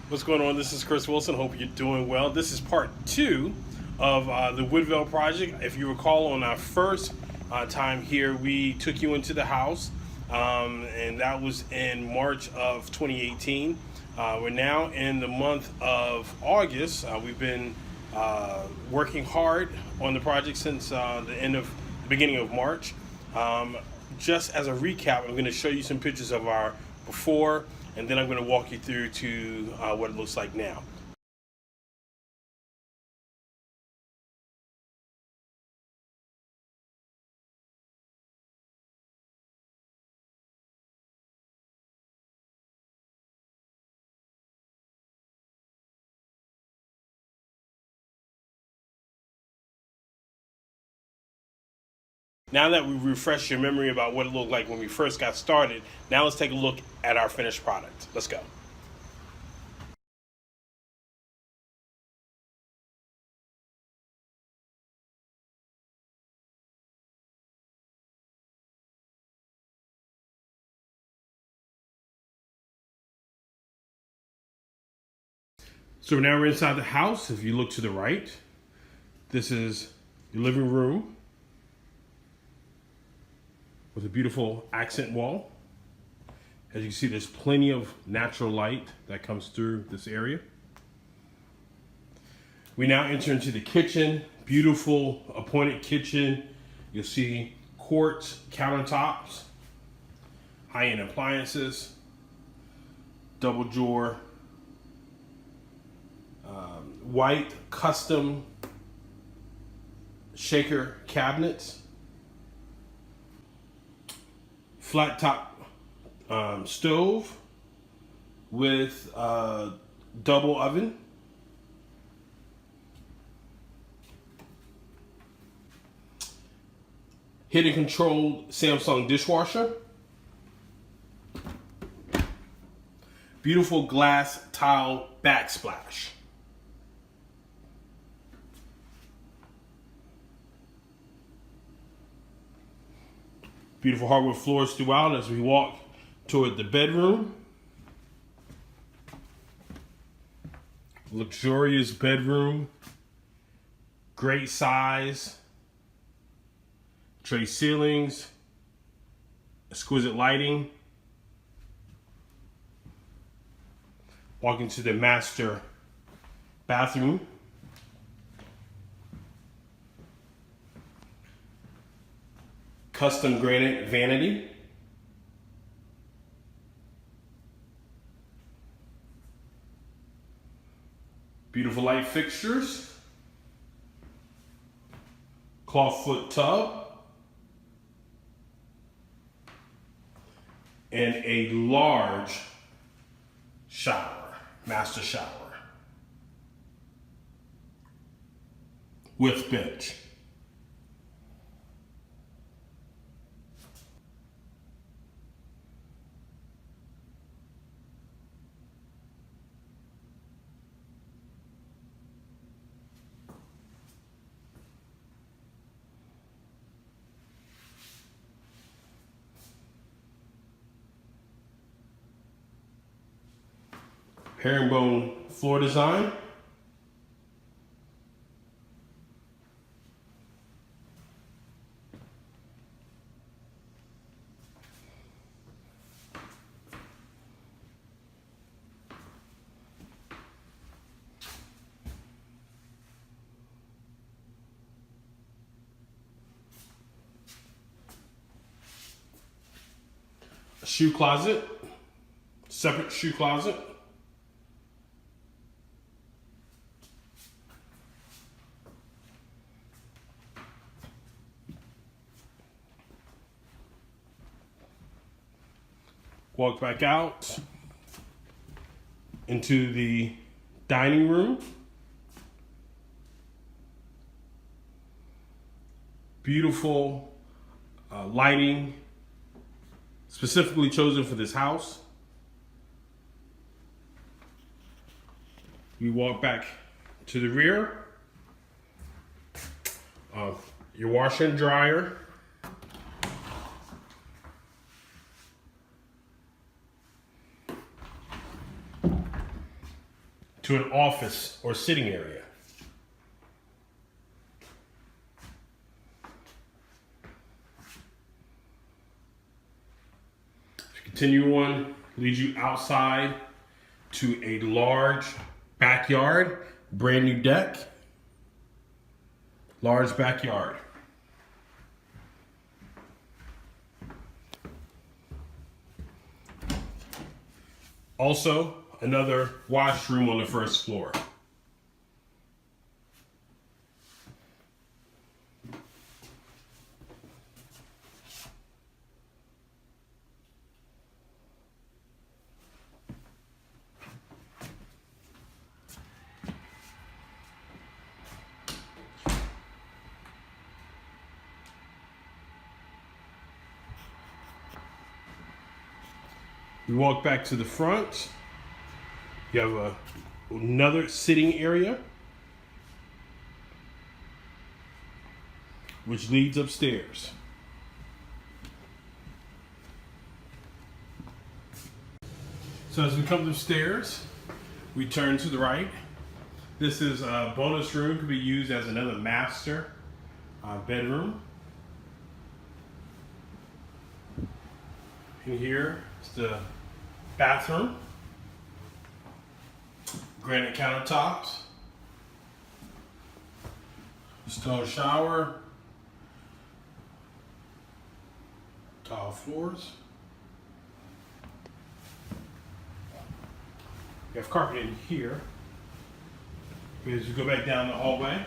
What's going on? This is Chris Wilson. Hope you're doing well. This is part two of the Woodvale project. If you recall, on our first time here, we took you into the house, and that was in March of 2018. We're now in the month of August. We've been working hard on the project since the beginning of March. Just as a recap, I'm going to show you some pictures of our before, and then I'm going to walk you through to what it looks like now. Now that we've refreshed your memory about what it looked like when we first got started, now let's take a look at our finished product. Let's go. So now we're inside the house. If you look to the right, this is your living room with a beautiful accent wall. As you can see, there's plenty of natural light that comes through this area. We now enter into the kitchen. Beautiful appointed kitchen. You'll see quartz countertops, high-end appliances, double drawer, white custom shaker cabinets, flat top stove with double oven, hidden controlled Samsung dishwasher, beautiful glass tile backsplash. Beautiful hardwood floors throughout as we walk toward the bedroom. Luxurious bedroom. Great size. Tray ceilings. Exquisite lighting. Walk into the master bathroom. Custom granite vanity. Beautiful light fixtures. Clawfoot tub. And a large shower, master shower with bench. Herringbone floor design. A shoe closet, separate shoe closet. Walk back out into the dining room. Beautiful lighting, specifically chosen for this house. We walk back to the rear. Your washer and dryer, to an office or sitting area. Continue on, leads you outside to a large backyard, brand new deck, large backyard. Also, another washroom on the first floor. We walk back to the front. You have another sitting area, which leads upstairs. So as we come upstairs, we turn to the right. This is a bonus room, could be used as another master bedroom. In here is the bathroom. Granite countertops. Stone shower. Tile floors. We have carpet in here. As you go back down the hallway,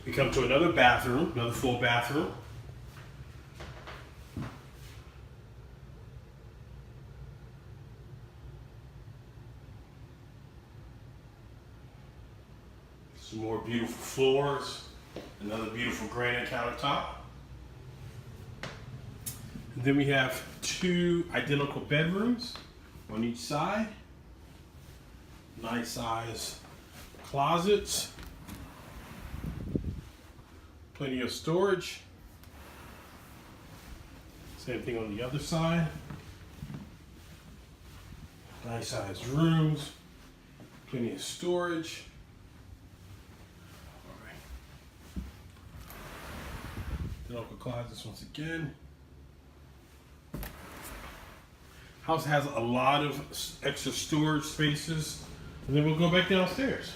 we come to another bathroom, another full bathroom. Some more beautiful floors, another beautiful granite countertop. And then we have two identical bedrooms on each side. Nice size closets. Plenty of storage. Same thing on the other side. Nice sized rooms. Plenty of storage. Local closets once again. House has a lot of extra storage spaces, and then we'll go back downstairs.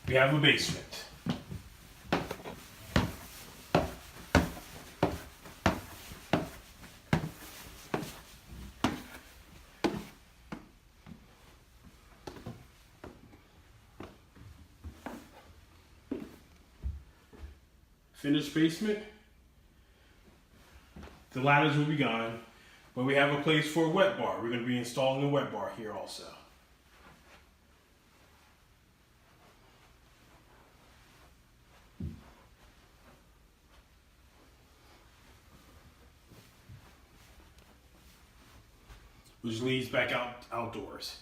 We have a basement. Finished basement. The ladders will be gone, but we have a place for a wet bar. We're going to be installing a wet bar here also. Which leads back outdoors.